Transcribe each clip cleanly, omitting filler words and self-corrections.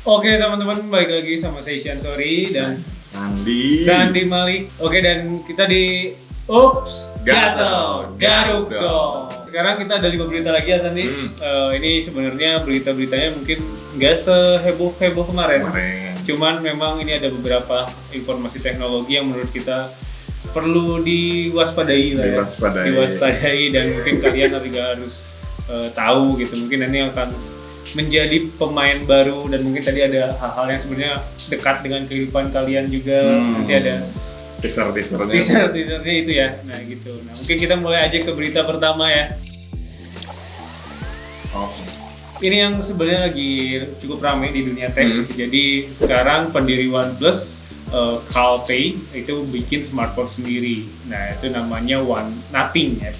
Oke teman-teman, balik lagi sama saya Isyan Sori dan Sandi Malik. Oke, dan kita di Ups Gatel Garuk dong. Sekarang kita ada 5 berita lagi ya Sandi. Ini sebenarnya berita-beritanya mungkin nggak seheboh kemarin. Cuman memang ini ada beberapa informasi teknologi yang menurut kita perlu diwaspadai lah ya. Diwaspadai dan mungkin kalian juga harus tahu gitu. Mungkin ini akan menjadi pemain baru dan mungkin tadi ada hal-hal yang sebenarnya dekat dengan kehidupan kalian juga. Nanti ada teaser-teasernya itu ya. Nah gitu. Nah mungkin kita mulai aja ke berita pertama ya. Ini yang sebenarnya lagi cukup ramai di dunia tech. Jadi sekarang pendiri OnePlus, Carl Pei itu bikin smartphone sendiri. Nah itu namanya Nothing ya.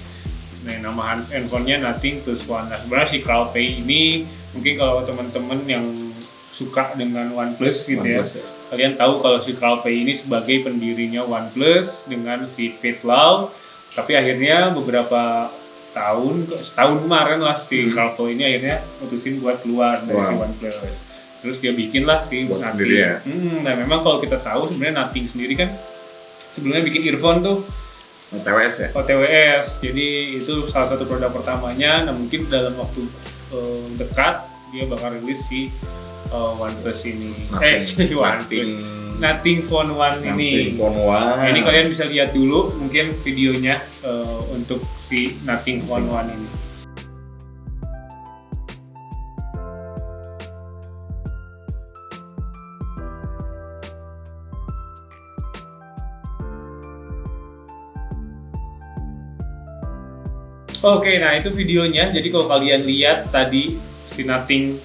Nah nama handphonenya Nothing plus One. Nah sebenarnya si Carl Pei ini mungkin kalau teman-teman yang suka dengan OnePlus gitu ya, kalian tahu kalau si Carl Pei ini sebagai pendirinya OnePlus dengan Fitbit Love, tapi akhirnya beberapa setahun kemarin lah si Carl Pei ini akhirnya mutusin buat keluar dari OnePlus. Terus dia bikin lah si Nothing. Ya? Nah memang kalau kita tahu sebenarnya Nothing sendiri kan sebelumnya bikin earphone tuh OTWS ya? OTWS, jadi itu salah satu produk pertamanya. Nah mungkin dalam waktu dekat dia bakal rilis si OnePlus ini. Nothing Phone One ini. Nah, ini kalian bisa lihat dulu mungkin videonya untuk si Nothing Phone One ini. Oke, nah itu videonya. Jadi kalau kalian lihat tadi si Nothing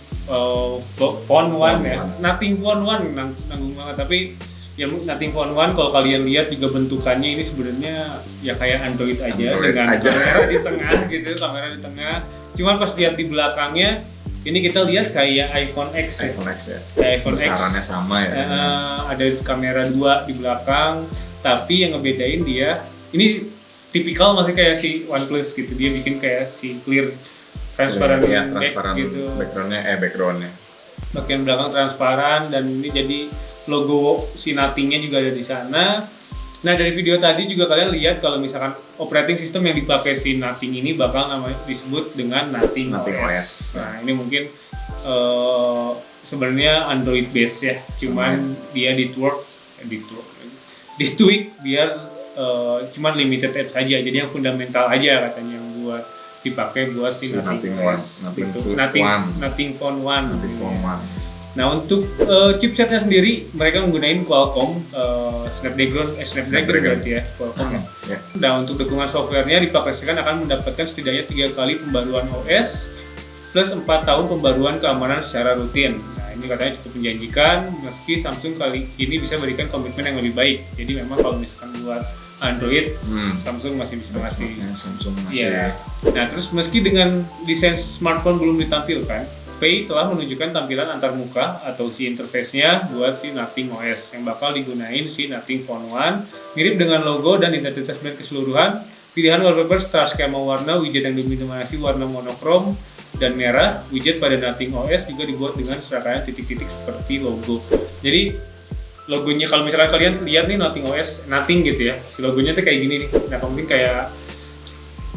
Phone One ya, Nothing Phone One nanggung banget. Tapi ya Nothing Phone One kalau kalian lihat juga bentukannya ini sebenarnya ya kayak Android aja dengan kamera di tengah gitu, kamera di tengah. Cuman pas lihat di belakangnya, ini kita lihat kayak iPhone X ya. Kayak iPhone X. Besarannya sama ya. Ada kamera 2 di belakang, tapi yang ngebedain dia ini tipikal masih kayak si OnePlus gitu, dia bikin kayak si clear transparan gitu. Backgroundnya. Bagian belakang transparan dan ini jadi logo si Nothing-nya juga ada di sana. Nah dari video tadi juga kalian lihat kalau misalkan operating system yang dipakai si Nothing ini bakal namanya disebut dengan Nothing OS. Nah ini mungkin sebenarnya Android base ya, cuman dia ditweak biar cuman limited apps aja, jadi yang fundamental aja katanya yang buat dipakai buat si Nothing Phone One. Nah untuk chipsetnya sendiri mereka menggunakan Qualcomm Snapdragon berarti ya, Qualcomm ya. Nah untuk dukungan softwarenya dipastikan akan mendapatkan setidaknya 3 kali pembaruan OS plus 4 tahun pembaruan keamanan secara rutin. Nah ini katanya cukup menjanjikan, meski Samsung kali ini bisa berikan komitmen yang lebih baik. Jadi memang kalau misalkan buat Android, Samsung masih bisa ngasih. Ya. Nah terus meski dengan desain smartphone belum ditampilkan, Pei telah menunjukkan tampilan antarmuka atau si interface-nya buat si Nothing OS yang bakal digunain si Nothing Phone One. Mirip dengan logo dan identitas brand keseluruhan, pilihan wallpaper setelah skema warna, widget yang didominasi warna monokrom dan merah. Widget pada Nothing OS juga dibuat dengan serangkaian titik-titik seperti logo. Jadi logonya kalau misalkan kalian lihat nih Nothing OS, Nothing gitu ya, si logonya tuh kayak gini nih. Nah mungkin kayak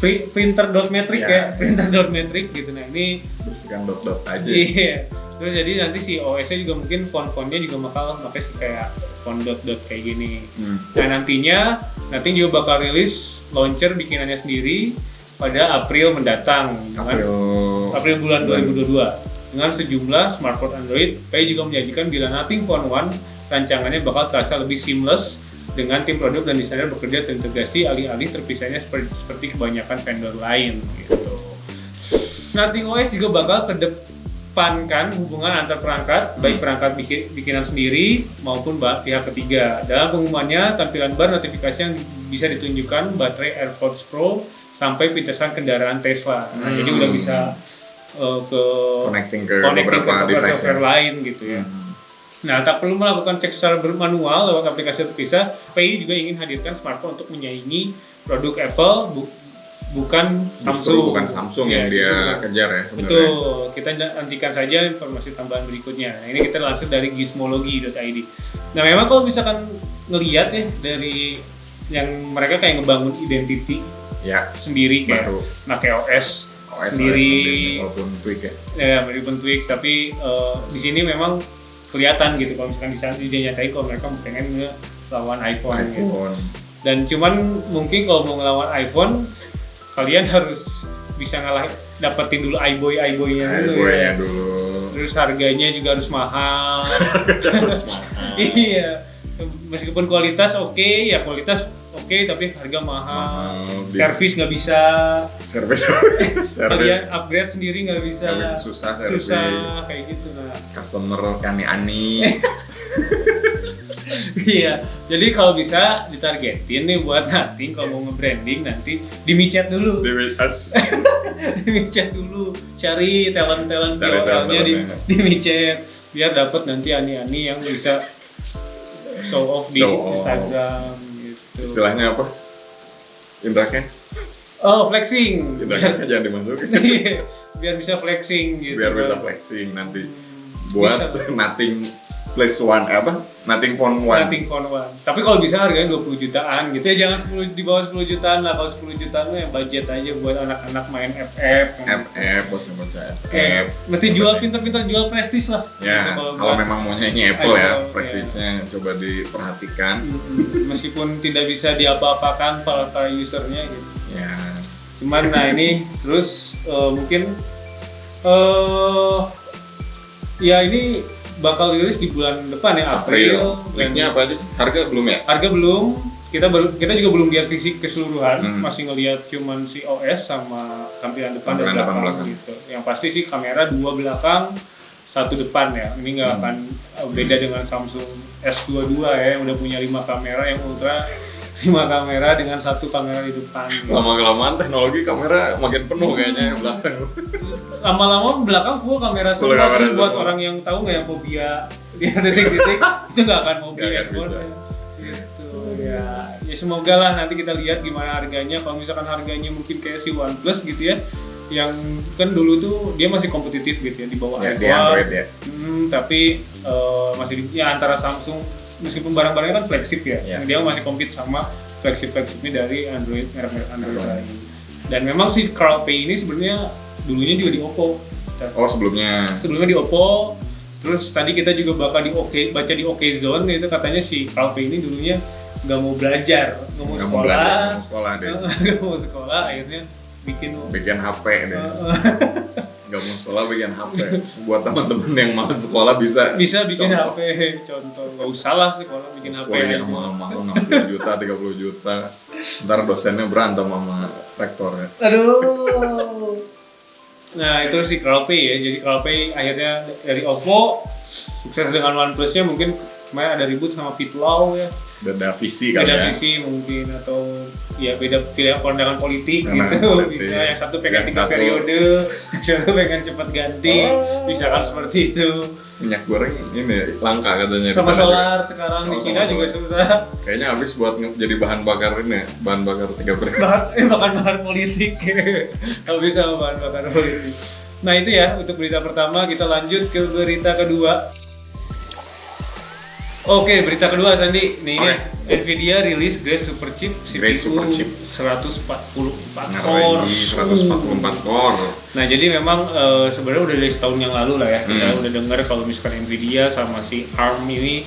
printer dot metric ya, printer dot metric gitu. Nah ini bersihkan dot aja. Iya. Terus jadi nanti si OS-nya juga mungkin font-fontnya juga bakal pakai kayak font dot kayak gini. Nah nantinya Nothing juga bakal rilis launcher bikinannya sendiri pada April mendatang, April bulan 2022 dengan sejumlah smartphone Android. Pei juga menjanjikan bila Nothing Phone One rancangannya bakal terasa lebih seamless dengan tim produk dan desainer bekerja terintegrasi alih-alih terpisahnya seperti kebanyakan vendor lain gitu. Nothing OS juga bakal kedepankan hubungan antar perangkat, baik perangkat bikinan sendiri maupun pihak ketiga. Dalam pengumumannya, tampilan bar notifikasi yang bisa ditunjukkan baterai AirPods Pro sampai pintasan kendaraan Tesla. Nah, jadi udah bisa connecting ke beberapa software lain gitu ya. Nah, tak perlu melakukan cek secara manual lewat aplikasi terpisah. Pei juga ingin hadirkan smartphone untuk menyaingi produk Apple bukan Justru Samsung. bukan Samsung yang Ya, dia justru. kejar ya sebenarnya. Betul, kita nantikan saja informasi tambahan berikutnya. Nah, ini kita langsung dari gizmologi.id. Nah, memang kalau misalkan ngelihat ya dari yang mereka kayak ngebangun identity Ya, sendiri kayak baru pakai OS OS sendiri, walaupun tweak ya. ya meskipun tweak, tapi di sini memang kelihatan gitu kalau misalkan di sana dia nyatain kalau mereka pengen ngelawan iPhone. Gitu. iPhone. Dan cuman mungkin kalau mau ngelawan iPhone kalian harus bisa dapetin dulu iBoy-nya dulu iBoy-nya ya. dulu. Terus harganya juga harus mahal. Harus mahal. Iya. Meskipun kualitas oke, ya kualitas oke, tapi harga mahal. Servis nggak bisa. Servis. Kalian upgrade sendiri nggak bisa. Susah servis. Susah kayak gitu nah. Customer ani-ani. Iya, jadi kalau bisa ditargetin nih buat nanti kalau mau nge-branding nanti di micet dulu. Di micet dulu, cari talent-talent KOL-nya di micet biar dapat nanti ani-ani yang bisa show off di Instagram gitu. Istilahnya apa? Indra Kens? Oh, flexing. Indra Kens aja dimasukin. Biar bisa flexing gitu. Biar bisa flexing nanti. Buat nothing plus one nothing phone one. Nothing phone one. Tapi kalau bisa harganya 20 jutaan gitu ya, jangan 10 di bawah 10 jutaan lah. Kalau 10 jutaan mah yang budget aja buat anak-anak main FF. Bocah-bocah FF. Mesti jual pintar-pintar jual prestis lah. Ya, gitu, kalau memang maunya ini Apple ya, Apple, prestisnya coba diperhatikan. Meskipun tidak bisa diapa-apakan para usernya gitu. Ya. Cuman nah ini terus mungkin ya ini bakal rilis di bulan depan ya, April. Linknya apa aja sih? Harga belum ya? Harga belum. Kita juga belum lihat fisik keseluruhan, masih ngelihat cuman si OS sama tampilan depan dan belakang gitu. Yang pasti sih kamera 2 belakang, 1 depan ya. Ini nggak akan beda dengan Samsung S22 ya yang udah punya 5 kamera yang ultra, 5 kamera dengan 1 kamera di depan. Gitu. Lama-kelamaan teknologi kamera makin penuh kayaknya yang belakang. Lama-lama belakang full kamera semua. Terus buat orang yang tahu nggak yang fobia dia titik-titik itu nggak akan fobia handphone. Gitu ya. Ya semoga lah nanti kita lihat gimana harganya. Kalau misalkan harganya mungkin kayak si OnePlus gitu ya, yang kan dulu tuh dia masih kompetitif gitu ya di bawah iPhone. Di Android ya. Tapi masih ya antara Samsung. Meskipun barang-barangnya kan flagship ya, dia masih compete sama flagship-flagshipnya dari merek-merek Android lain. Dan memang si CrowdPay ini sebenarnya dulunya juga di Oppo. Oh sebelumnya di Oppo. Terus tadi kita juga bakal baca di OKZone itu katanya si CrowdPay ini dulunya nggak mau belajar, nggak mau sekolah deh. Nggak mau sekolah, akhirnya bikin HP deh. Nggak mau sekolah bikin HP. Buat teman-teman yang malas sekolah bisa bikin contoh. HP contoh. Nggak usah lah sekolah bikin HP yang mahal-mahal 60 juta 30 juta. Ntar dosennya berantem sama rektornya. Aduh. Nah itu si CrowdPay ya. Jadi CrowdPay akhirnya dari Oppo sukses dengan OnePlus-nya, mungkin kemarin ada ribut sama Pitlau ya. Beda visi kali beda visi mungkin, atau ya beda pandangan politik gitu. Bisa yang satu pengen 3 periode, yang satu pengen cepat ganti, misalkan seperti itu. Minyak goreng ini langka katanya sama solar juga. Sekarang di Cina juga sudah kayaknya habis buat jadi bahan bakar ini, bahan bakar 3 periode. Bahan politik. Habis sama bahan bakar politik. Nah itu ya untuk berita pertama. Kita lanjut ke berita kedua. Oke, berita kedua Sandi. Nih, Nvidia rilis Grace Superchip CPU 144 core. 144 core. Nah, jadi memang sebenarnya udah dari setahun yang lalu lah ya. Kita udah dengar kalau misalkan Nvidia sama si ARM ini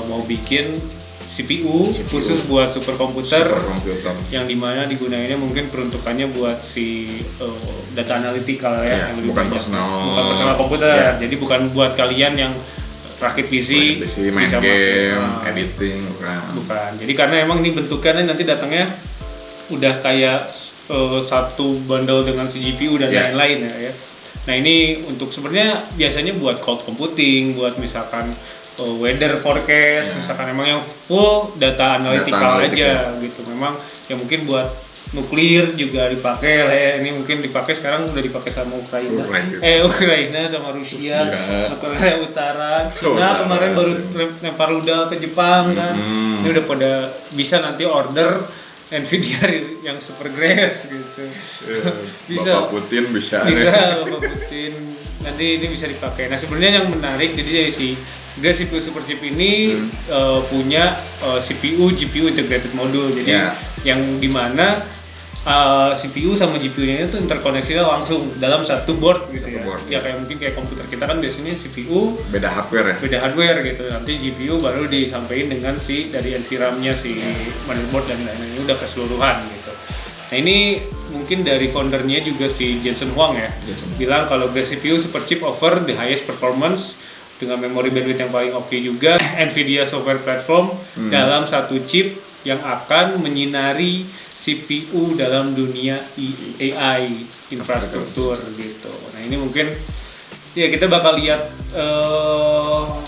mau bikin CPU khusus buat superkomputer yang dimana digunainnya mungkin peruntukannya buat si data analytical ya, yang bukan personal komputer. Jadi bukan buat kalian yang rakit PC main bisa game, editing, bukan. Jadi karena emang ini bentukannya nanti datangnya udah kayak satu bundle dengan si GPU dan lain-lain ya. Nah ini untuk sebenarnya biasanya buat cloud computing, buat misalkan weather forecast, misalkan emang yang full data analytical aja gitu. Memang ya mungkin buat nuklir juga dipakai lah ya. Ini mungkin dipakai sekarang udah dipakai sama Ukraina. Ukraina sama Rusia, Korea Utara. China kemarin baru lempar rudal ke Jepang kan. Ini udah pada bisa nanti order Nvidia yang super grace gitu. Bapak Putin bisa Bapak Putin nanti ini bisa dipakai. Nah sebenarnya yang menarik jadi si Grace CPU Superchip ini punya CPU GPU integrated module, jadi yang dimana CPU sama GPU-nya itu interkoneksinya langsung dalam satu board gitu ya kayak mungkin kayak komputer kita kan biasanya CPU beda hardware gitu, nanti GPU baru disampaikan dengan si dari NVRAM-nya si motherboard dan lain-lain, udah keseluruhan gitu. Nah ini mungkin dari foundernya juga si Jensen Huang ya, bilang kalau Grace CPU Superchip offer the highest performance dengan memori bandwidth yang paling oke juga Nvidia software platform dalam satu chip yang akan menyinari CPU dalam dunia AI infrastruktur gitu. Nah ini mungkin ya kita bakal lihat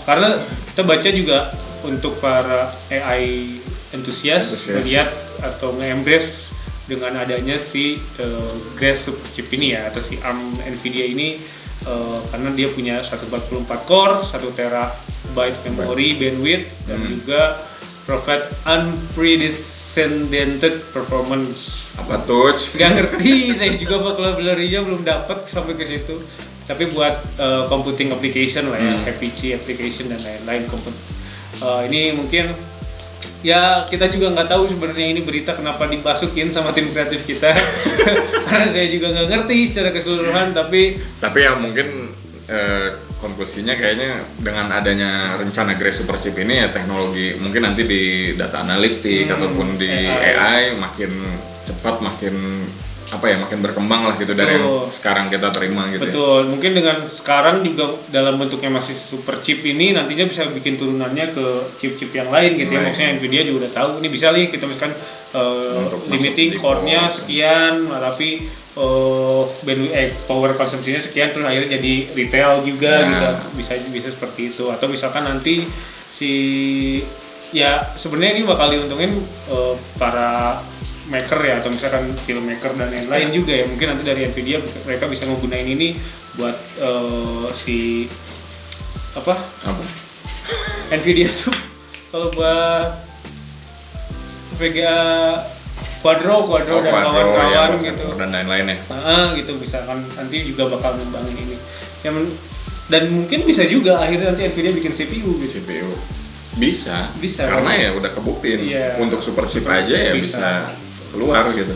karena kita baca juga untuk para AI entusias melihat atau nge-embrace dengan adanya si Grace Superchip ini ya atau si ARM Nvidia ini karena dia punya 144 core, 1 terabyte memori bandwidth dan juga provide unprecedented performance. Apa tuh? Gak ngerti, saya juga vocabulary-nya belum dapat sampai ke situ. Tapi buat computing application lah ya, kayak PC application dan lain-lain. Ini mungkin ya kita juga nggak tahu sebenarnya ini berita kenapa dimasukin sama tim kreatif kita karena saya juga nggak ngerti secara keseluruhan tapi ya mungkin konklusinya kayaknya dengan adanya rencana Grace Superchip ini ya teknologi mungkin nanti di data analitik ataupun di AI makin cepat makin makin berkembang lah gitu dari yang sekarang kita terima gitu. Betul, mungkin dengan sekarang juga dalam bentuknya masih super chip ini nantinya bisa bikin turunannya ke chip-chip yang lain gitu ya. Maksudnya Nvidia juga udah tahu ini bisa nih kita misalkan limiting core-nya sekian tapi power konsumsinya sekian terus akhirnya jadi retail juga gitu. Bisa seperti itu atau misalkan nanti sebenarnya ini bakal diuntungin para maker ya atau misalkan filmmaker dan lain-lain juga ya mungkin nanti dari Nvidia mereka bisa menggunakan ini buat Nvidia tuh kalau buat VGA Quadro dan kawan-kawan gitu dan lain-lain ya gitu bisa kan nanti juga bakal ngembangin ini dan mungkin bisa juga akhirnya nanti Nvidia bikin CPU bisa karena ya udah kebuktiin untuk super chip aja ya bisa keluar gitu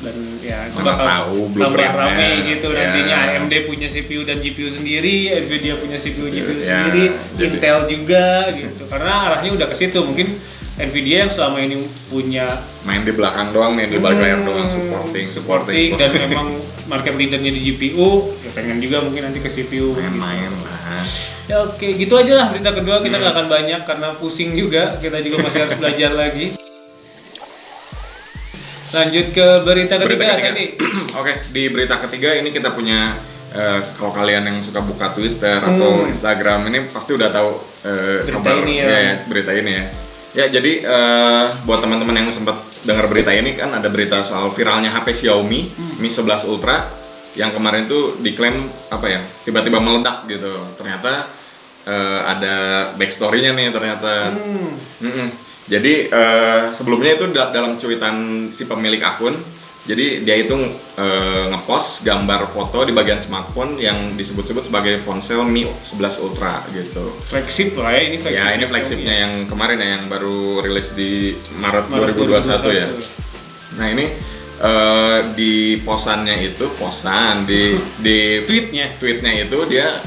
dan ya mana tahu rame gitu nantinya AMD punya CPU dan GPU sendiri, Nvidia punya CPU GPU sendiri, Intel juga gitu karena arahnya udah ke situ mungkin Nvidia yang selama ini punya main di belakang doang nih di balik layar doang supporting dan memang market leadernya di GPU ya pengen juga mungkin nanti ke CPU main lah ya oke gitu aja lah berita kedua kita nggak akan banyak karena pusing juga kita juga masih harus belajar lagi. Lanjut ke berita ketiga. Oke, di berita ketiga ini kita punya kalau kalian yang suka buka Twitter atau Instagram ini pasti udah tahu berita ini ya. Ya jadi buat teman-teman yang sempat dengar berita ini kan ada berita soal viralnya HP Xiaomi Mi 11 Ultra yang kemarin tuh diklaim tiba-tiba meledak gitu. Ternyata ada backstory-nya nih ternyata. Jadi sebelumnya itu dalam cuitan si pemilik akun, jadi dia itu ngepost gambar foto di bagian smartphone yang disebut-sebut sebagai ponsel Mi 11 Ultra gitu. Flagship lah ya, ini flagship. Ya ini flagshipnya yang kemarin ya, yang baru rilis di Maret 2021 ya. Nah ini di posannya itu di tweetnya itu dia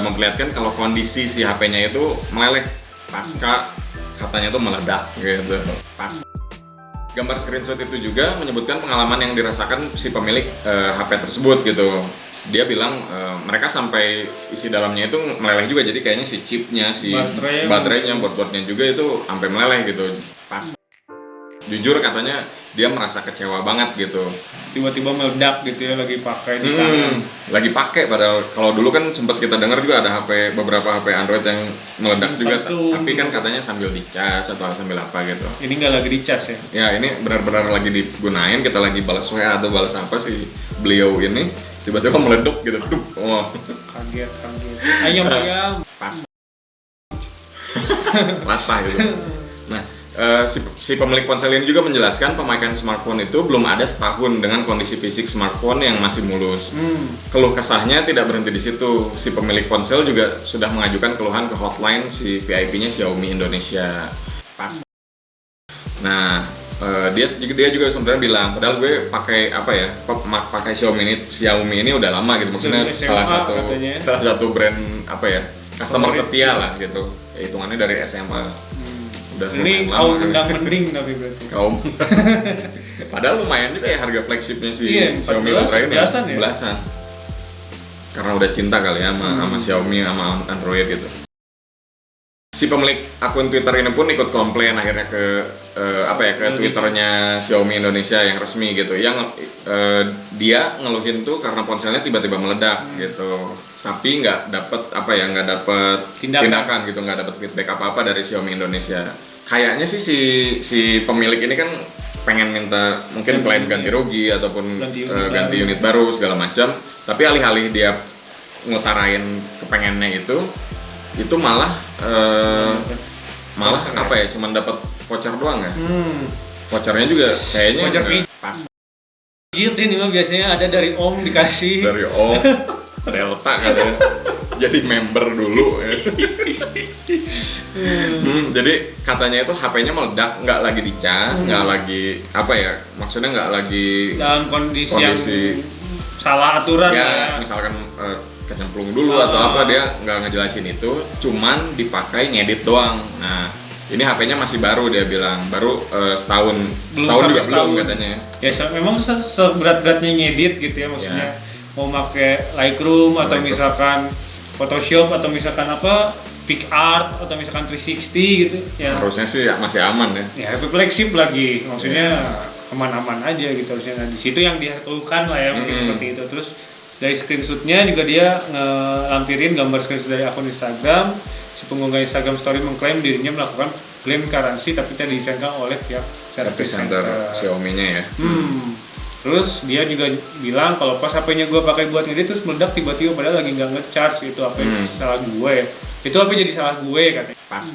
memperlihatkan kalau kondisi si HP-nya itu meleleh pasca katanya tuh meledak gitu. Pas gambar screenshot itu juga menyebutkan pengalaman yang dirasakan si pemilik HP tersebut gitu. Dia bilang mereka sampai isi dalamnya itu meleleh juga, jadi kayaknya si chipnya, si baterainya, boardnya juga itu sampai meleleh gitu. Pas jujur katanya dia merasa kecewa banget gitu. Tiba-tiba meledak gitu ya lagi pakai di tangan. Lagi pakai padahal kalau dulu kan sempat kita dengar juga ada beberapa HP Android yang meledak juga, tapi kan katanya sambil dicas atau sambil apa gitu. Ini nggak lagi dicas ya? Ya ini benar-benar lagi digunain, kita lagi balas WA atau balas apa sih beliau ini tiba-tiba meleduk gitu. Kaget. Ayam. Pas. Latah gitu. Nah, si pemilik ponsel ini juga menjelaskan pemakaian smartphone itu belum ada setahun dengan kondisi fisik smartphone yang masih mulus. Keluh kesahnya tidak berhenti di situ. Si pemilik ponsel juga sudah mengajukan keluhan ke hotline si VIP-nya Xiaomi Indonesia. Pas. Nah, dia juga sebenarnya bilang, padahal gue pakai pakai Xiaomi ini udah lama gitu, maksudnya salah satu brand customer setia lah gitu, ya, hitungannya dari SMA. Udah ini kaum mending tapi berarti kaum padahal lumayan juga ya harga flagshipnya si Xiaomi Ultra ini belasan. Karena udah cinta kali ya sama Xiaomi sama Android gitu. Si pemilik akun Twitter ini pun ikut komplain akhirnya ke Twitternya Xiaomi Indonesia yang resmi gitu. Yang dia ngeluhin tuh karena ponselnya tiba-tiba meledak gitu. Tapi nggak dapet tindakan gitu, nggak dapet feedback apa-apa dari Xiaomi Indonesia. Kayaknya sih si pemilik ini kan pengen minta mungkin klaim ganti rugi ataupun ganti unit baru segala macam. Tapi alih-alih dia ngutarain kepengennya itu malah cuman dapat voucher doang ya. Vouchernya juga kayaknya pas. Gitu ini mah biasanya ada dari Om dikasih. Dari Om Delta katanya. Jadi member dulu ya. Jadi katanya itu HP-nya meledak, nggak lagi dicas, nggak lagi maksudnya nggak lagi dalam kondisi yang salah aturan ya. Misalkan kecemplung dulu atau apa, dia nggak ngejelasin itu, cuman dipakai ngedit doang. Nah, ini HP-nya masih baru, dia bilang baru setahun juga belum katanya. Ya memang seberat-beratnya ngedit gitu ya, maksudnya mau pakai Lightroom atau misalkan Photoshop atau misalkan PicArt atau misalkan 360 gitu ya. Harusnya sih masih aman ya. Ya HP flagship lagi, maksudnya aman-aman aja gitu harusnya. Nah, di situ yang dia keluhkan lah ya mungkin seperti itu. Terus dari screenshotnya juga dia ngelampirin gambar screenshot dari akun Instagram. Si pengunggah Instagram Story mengklaim dirinya melakukan claim currency tapi tidak disangka oleh pihak service center Xiaomi-nya ya. Terus dia juga bilang kalau pas HP-nya gue pakai buat ngedit terus meledak tiba-tiba padahal lagi nggak ngecharge, itu apa salah gue. Itu apa jadi salah gue katanya. Pas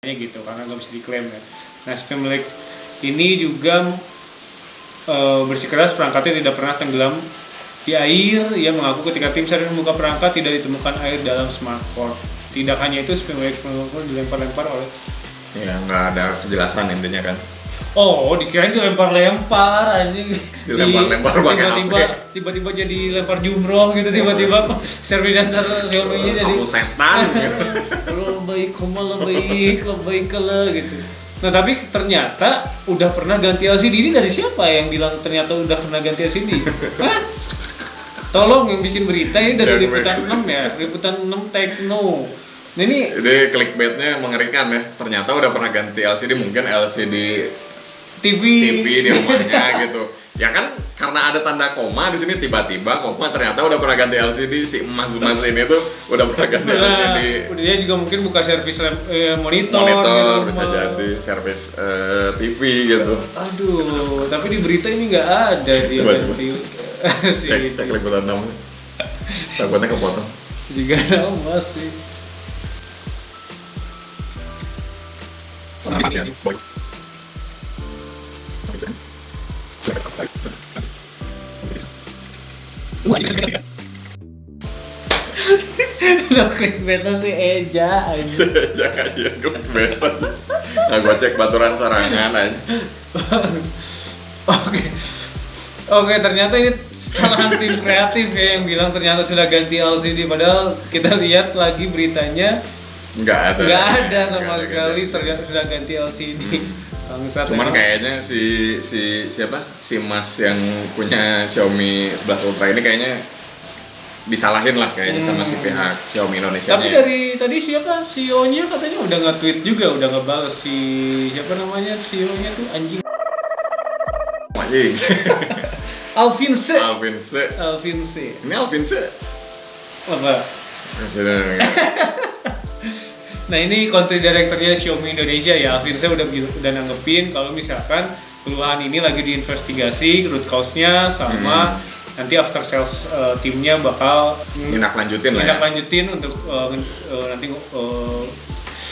gitu karena nggak bisa diklaim kan. Nah, si pemilik ini juga bersikeras perangkatnya tidak pernah tenggelam di air. Ia mengaku ketika tim SAR membuka perangkat tidak ditemukan air dalam smartphone. Tidak hanya itu, pemilik smartphone dilempar-lempar oleh nggak ada kejelasan intinya kan. Oh, dikirain dilempar-lempar anjing. Dilempar-lempar pakai tiba-tiba jadi lempar jumroh gitu tiba-tiba service center Xiaomi-nya jadi kamu setan gitu. Lo baik gitu. Nah, tapi ternyata udah pernah ganti LCD. Ini dari siapa yang bilang ternyata udah pernah ganti LCD? Hah? Tolong yang bikin berita ini dari Liputan 6 ya, Liputan 6 Tekno. Nah, ini clickbait-nya mengerikan ya. Ternyata udah pernah ganti LCD, mungkin LCD TV di rumahnya gitu. Ya kan karena ada tanda koma di sini tiba-tiba koma, ternyata udah pernah ganti LCD. Si emas-emas ini tuh udah pernah ganti LCD. Dia juga mungkin buka servis monitor gitu, bisa jadi servis TV gitu. Aduh, tapi di berita ini nggak ada dia ganti. Cek Liputan 6. Takutnya kepotong. Juga emas sih. Lo clickbaitnya si Eja aja. Jangan ya clickbait. Nah, gua cek baturan sarangan aja. Oke, ternyata ini kesalahan tim kreatif ya yang bilang ternyata sudah ganti LCD, padahal kita lihat lagi beritanya nggak ada sama sekali ternyata sudah ganti LCD. Cuman kayaknya si Mas yang punya Xiaomi 11 Ultra ini kayaknya disalahin lah kayaknya sama si pihak Xiaomi Indonesia. Tapi dari tadi siapa CEO-nya katanya udah nge-tweet juga, udah ngebales si siapa namanya CEO-nya tuh anjing. Alvin C. Ini Alvin C. Apa? Nah, ini country directornya Xiaomi Indonesia ya, Alvin C udah nanggepin kalau misalkan keluhan ini lagi diinvestigasi root cause-nya sama nanti after sales timnya bakal lanjutin untuk nanti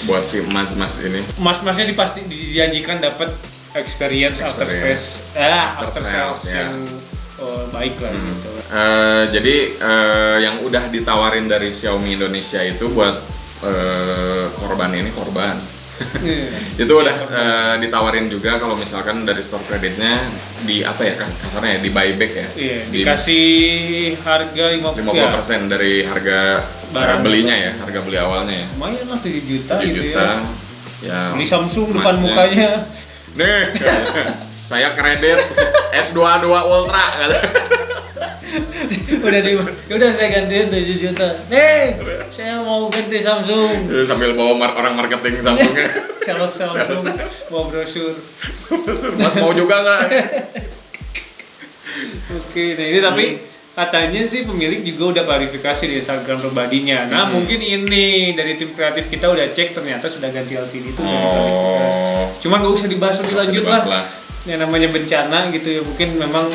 buat si mas ini. Mas-masnya dijanjikan dapat experience after sales yang baik lah gitu. Jadi yang udah ditawarin dari Xiaomi Indonesia itu buat korban itu udah ditawarin juga kalau misalkan dari store kreditnya di apa ya kan kasarnya ya, di buyback ya. Iya, dikasih harga 50% dari harga belinya ya, harga beli awalnya ya. Lumayan lah 7 juta 7 gitu juta. Ya. Beli Samsung depan mukanya. Nih, saya kredit S22 Ultra kata. udah saya gantiin 7 juta. Nih, saya mau ganti Samsung. Sambil bawa orang marketing Samsungnya. Samsung mau brosur. Mas mau juga nggak? Oke, nah ini tapi katanya sih pemilik juga udah klarifikasi di Instagram pribadinya. Nah mungkin ini dari tim kreatif kita udah cek ternyata sudah ganti LCD itu. Cuman nggak usah dibahas lebih lanjut lah. Yang namanya bencana gitu ya, mungkin memang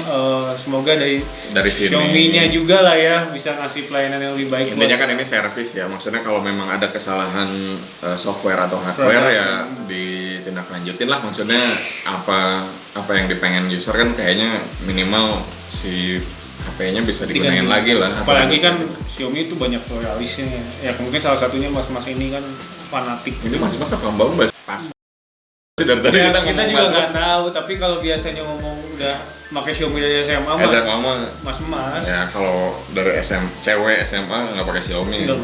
semoga dari Xiaomi-nya juga lah ya bisa ngasih pelayanan yang lebih baik. Intinya kan ini service ya, maksudnya kalau memang ada kesalahan software atau hardware ya ditindaklanjutin lah, maksudnya apa yang dipengen user kan kayaknya minimal si HP-nya bisa digunakan lagi lah. Apalagi kan Xiaomi itu banyak loyalisnya ya, mungkin salah satunya mas-mas ini kan fanatik. Ini mas-mas apa mbak pas dari tadi ya, kita juga nggak tahu, tapi kalau biasanya ngomong udah pakai Xiaomi dari SMA mah mas-mas. Ya kalau dari cewek SMA nggak pakai Xiaomi. Enggak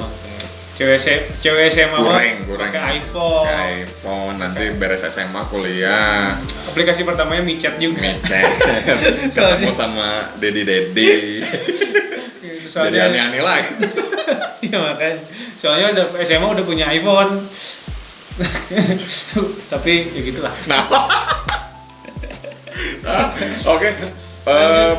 cewek SMA kurang pakai iPhone. Nanti beres SMA kuliah. Aplikasi pertamanya MiChat juga. Ketemu sama dedi. Jadi aneh-aneh lagi. Iya makanya. Soalnya udah SMA udah punya iPhone. Tapi ya gitulah. Oke.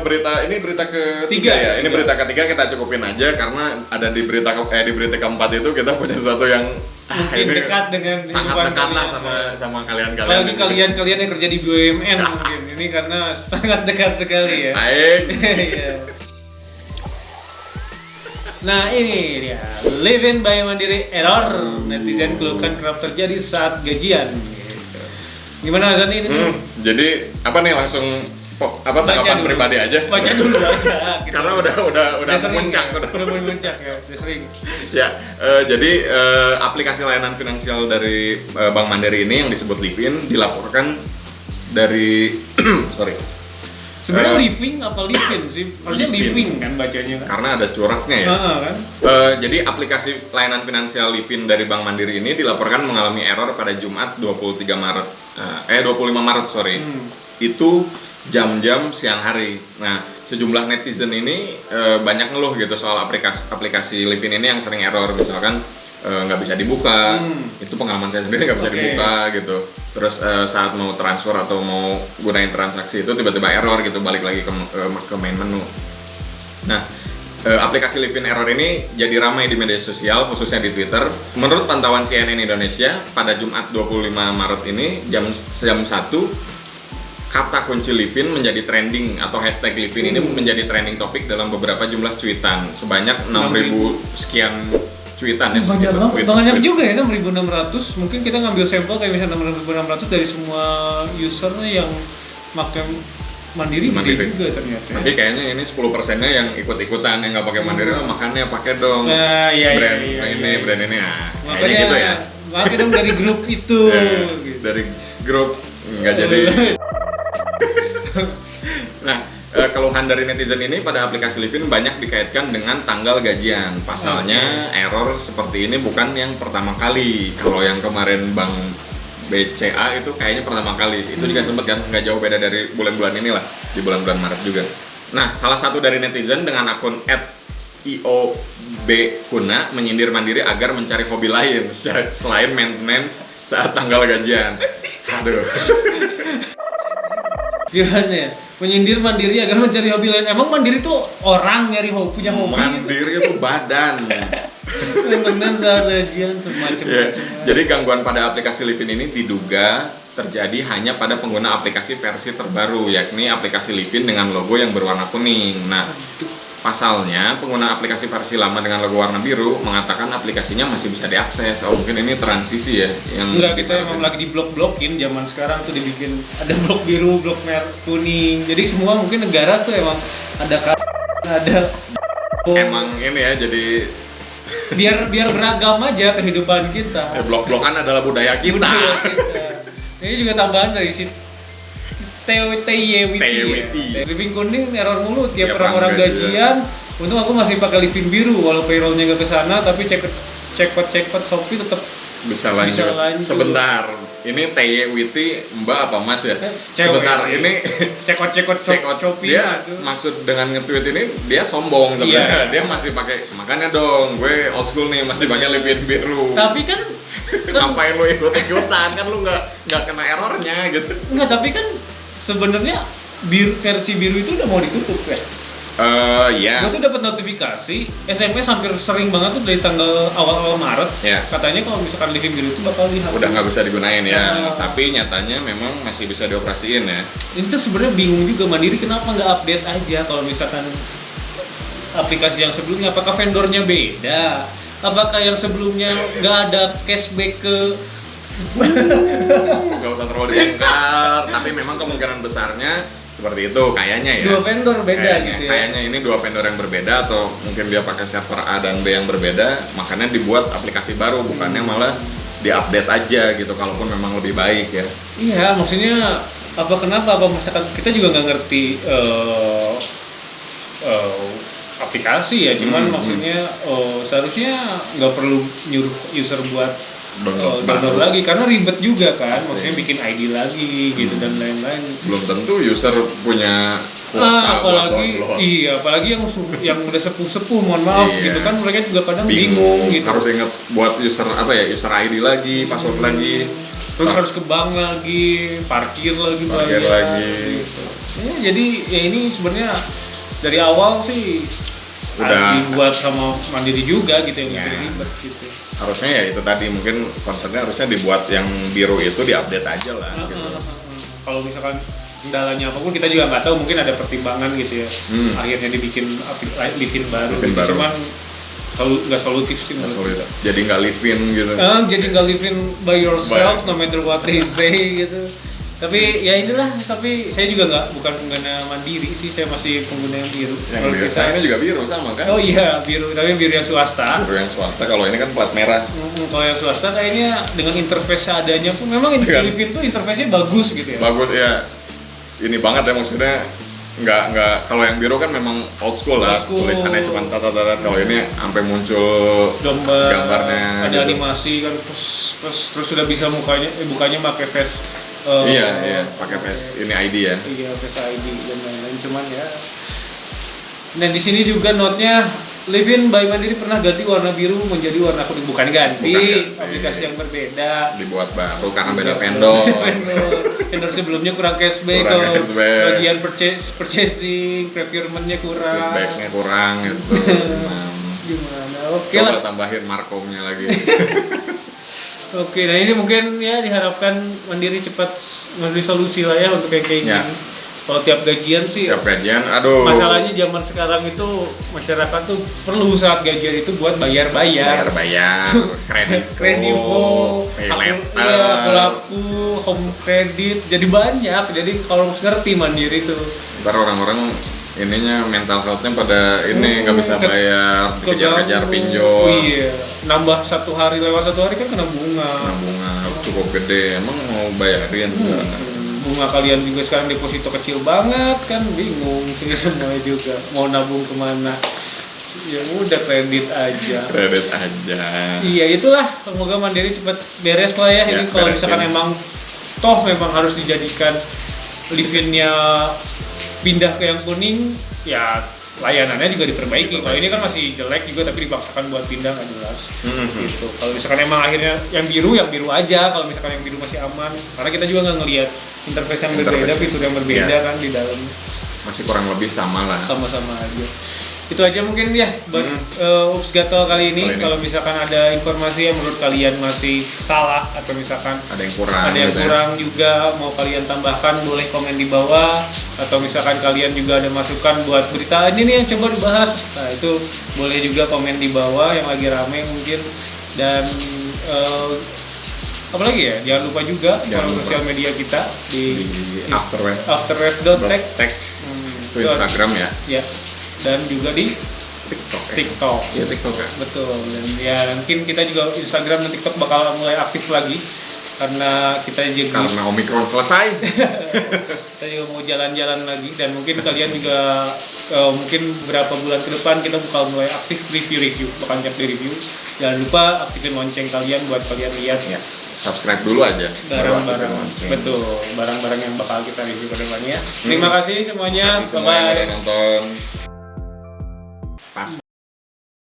Berita ketiga ya. Ini berita ketiga kita cukupin aja karena ada di berita keempat itu kita punya sesuatu yang mungkin dekat dengan sangat dekat lah sama kalian. Apalagi kalian yang kerja di BUMN mungkin. Ini karena sangat dekat sekali ya. Baik. Nah ini dia, Livin by Mandiri error, netizen keluhkan kerap terjadi saat gajian. Gitu. Gimana Azan ini? Jadi apa nih langsung tanggapan pribadi aja? Baca dulu aja. Gitu. Karena udah memuncak, udah memuncak ya, udah sering. Ya, jadi aplikasi layanan finansial dari Bank Mandiri ini yang disebut Livin dilaporkan dari Sebenarnya living apa living sih? Harusnya living kan bacanya kan? Karena ada coraknya ya. Kan? Jadi aplikasi layanan finansial Livin dari Bank Mandiri ini dilaporkan mengalami error pada Jumat 25 Maret Itu jam-jam siang hari. Nah, sejumlah netizen ini banyak ngeluh gitu soal aplikasi Livin ini yang sering error, misalkan nggak bisa dibuka. Itu pengalaman saya sendiri nggak bisa dibuka gitu. Terus saat mau transfer atau mau gunain transaksi itu tiba-tiba error gitu, balik lagi ke main menu. Nah, aplikasi Livin error ini jadi ramai di media sosial, khususnya di Twitter. Menurut pantauan CNN Indonesia, pada Jumat 25 Maret ini jam 1, kata kunci Livin menjadi trending atau hashtag Livin ini menjadi trending topik dalam beberapa jumlah cuitan sebanyak 6.000 sekian cuitan ya. Banyak juga ya, 6.600. Mungkin kita ngambil sampel kayak misalnya 6.600 dari semua user yang pakai Mandiri juga ternyata. Tapi kayaknya ini 10%-nya yang ikut-ikutan, yang nggak pakai Mandiri, makanya pakai dong. Brand ini. Kayaknya gitu ya. Pakai dong dari grup itu. Gitu. Dari grup nggak jadi. Nah, keluhan dari netizen ini pada aplikasi Livin banyak dikaitkan dengan tanggal gajian. Pasalnya error seperti ini bukan yang pertama kali. Kalau yang kemarin Bank BCA itu kayaknya pertama kali. Itu juga sempat kan nggak jauh beda dari bulan-bulan inilah, di bulan-bulan Maret juga. Nah, salah satu dari netizen dengan akun @iobkuna menyindir Mandiri agar mencari hobi lain selain maintenance saat tanggal gajian. Aduh. Gimana ya? Menyindir Mandiri agar mencari hobi lain. Emang Mandiri tuh orang nyari punya hobi Mandiri gitu? Itu badan. Maintenance saat gajian macam-macam. Jadi gangguan pada aplikasi Livin ini diduga terjadi hanya pada pengguna aplikasi versi terbaru, yakni aplikasi Livin dengan logo yang berwarna kuning. Nah, pasalnya pengguna aplikasi versi lama dengan logo warna biru mengatakan aplikasinya masih bisa diakses. Oh mungkin ini transisi ya yang enggak, kita emang lagi di blok-blokin. Zaman sekarang tuh dibikin ada blok biru, blok merah, kuning. Jadi semua mungkin negara tuh emang ada emang ini ya, jadi biar beragam aja kehidupan kita. blok-blokan adalah budaya kita. Ini juga tambahan dari si TYWT. Living kuning error mulu tiap orang gajian. Untung aku masih pakai living biru walau payrollnya gak kesana, tapi cekpot Shopee tetap bisa lanjut. Sebentar, ini TYWT Mbak apa Mas ya? Sebentar, ini cekpot Shopee. Dia maksud dengan nge-tweet ini dia sombong sebenarnya. Dia masih pakai, makanya dong gue old school nih, masih pakai living biru. Tapi kan ngapain lu ikut-ikutan, kan lu nggak kena errornya gitu. Enggak, tapi kan sebenarnya versi biru itu udah mau ditutup ya. Ya. Gue tuh dapat notifikasi SMS hampir sering banget tuh dari tanggal awal Maret. Ya. Katanya kalau misalkan living biru itu bakal dihapus. Udah nggak bisa digunain ya. Tapi nyatanya memang masih bisa dioperasiin ya. Ini tuh sebenarnya bingung juga, Mandiri kenapa nggak update aja kalau misalkan aplikasi yang sebelumnya. Apakah vendornya beda? Apakah yang sebelumnya nggak ada cashback ke nggak usah terlalu dibongkar, tapi memang kemungkinan besarnya seperti itu kayaknya ya. Dua vendor beda gitu ya. Kayaknya ini dua vendor yang berbeda, atau mungkin dia pakai server A dan B yang berbeda, makanya dibuat aplikasi baru, bukannya malah diupdate aja gitu kalaupun memang lebih baik ya. Iya, maksudnya kenapa misalkan kita juga nggak ngerti aplikasi ya, cuman maksudnya seharusnya nggak perlu nyuruh user buat download lagi karena ribet juga kan, maksudnya bikin ID lagi gitu dan lain-lain. Belum tentu user punya apalagi yang udah sepuh mohon maaf gitu kan, mereka juga kadang bingung gitu. Harus ingat buat user user ID lagi, password lagi, terus harus ke bank lagi, parkir lagi. Gitu. Ya, jadi ya ini sebenarnya dari awal sih udah dibuat sama Mandiri juga gitu yang ribet gitu. Harusnya ya itu tadi, mungkin konsepnya harusnya dibuat yang biru itu diupdate aja lah gitu. Kalau misalkan kendalanya apapun kita juga nggak tahu, mungkin ada pertimbangan gitu ya. Akhirnya dibikin livin baru gitu. Cuman nggak solutif sih menurut. Jadi nggak livin gitu. Jadi nggak livin by yourself no matter what they say gitu. Tapi ya inilah, tapi saya juga bukan pengguna Mandiri sih, saya masih pengguna yang biru. Yang biru, saya ini juga biru sama kan? Oh iya, biru, tapi biru yang swasta. Biru yang swasta, kalau ini kan plat merah. Kalau yang swasta kayaknya dengan interface seadanya pun memang Livin tuh interface-nya bagus gitu ya. Bagus ya. Ini banget ya, maksudnya nggak kalau yang biru kan memang old school lah, tulisannya cuma tata-tata. Kalau ini sampai muncul gambarnya, ada gitu. Animasi kan, terus sudah bisa bukanya pakai face. Iya, pakai face ini ID ya. Iya, face ID dan lain-lain, cuman ya. Nah di sini juga note-nya, Livin by Mandiri pernah ganti warna biru menjadi warna kuning. Bukan ganti. Aplikasi yang berbeda. Dibuat baru karena beda vendor. Vendor sebelumnya kurang cashback. Bagian purchasing, procurement-nya kurang. Feedback-nya kurang gitu. Gimana? Oke lah. Coba tambahin markomnya lagi. Oke, nah ini mungkin ya diharapkan Mandiri cepat memberi solusi lah ya untuk kayak gini. Kalau tiap gajian sih. Tiap gajian, aduh. Masalahnya zaman sekarang itu masyarakat tuh perlu saat gajian itu buat bayar. Kredivo, pelaku, home credit, jadi banyak. Jadi kalau ngerti Mandiri tuh. Ntar orang-orang ininya mental health-nya pada ini nggak bisa bayar, dikejar-kejar pinjol. Iya, nambah lewat satu hari kan kena bunga. Cukup gede, emang mau bayarin. Bunga kalian juga sekarang deposito kecil banget kan, bingung ini semuanya juga mau nabung kemana. Ya udah kredit aja. Iya itulah, semoga Mandiri cepat beres lah ya. Ini kalau misalkan memang harus dijadikan Livin-nya pindah ke yang kuning, ya layanannya juga diperbaiki. Kalau ini kan masih jelek juga tapi dipaksakan buat pindah nggak jelas. Gitu. Kalau misalkan emang akhirnya yang biru aja. Kalau misalkan yang biru masih aman, karena kita juga nggak ngelihat interface yang berbeda, fitur yang berbeda kan di dalam. Masih kurang lebih sama lah. Sama-sama aja. itu aja mungkin ya buat Ups Gatel kali ini. Kalau misalkan ada informasi yang menurut kalian masih salah atau misalkan ada yang kurang juga mau kalian tambahkan, boleh komen di bawah. Atau misalkan kalian juga ada masukan buat berita ini nih yang coba dibahas, nah itu boleh juga komen di bawah yang lagi rame mungkin. Dan apalagi ya, jangan lupa juga follow sosial media kita di afterwave.tech itu Instagram ya. Ya. Dan juga di TikTok. Iya, TikTok ya. Betul. Dan ya mungkin kita juga Instagram dan TikTok bakal mulai aktif lagi karena Omikron selesai. Kita juga mau jalan-jalan lagi dan mungkin kalian juga mungkin beberapa bulan ke depan kita bakal mulai aktif review, bahkan tiap di review. Jangan lupa aktifin lonceng kalian buat kalian lihat ya. Subscribe dulu aja barang-barang yang bakal kita review ke depannya. Terima kasih semuanya. Bye bye. Nonton.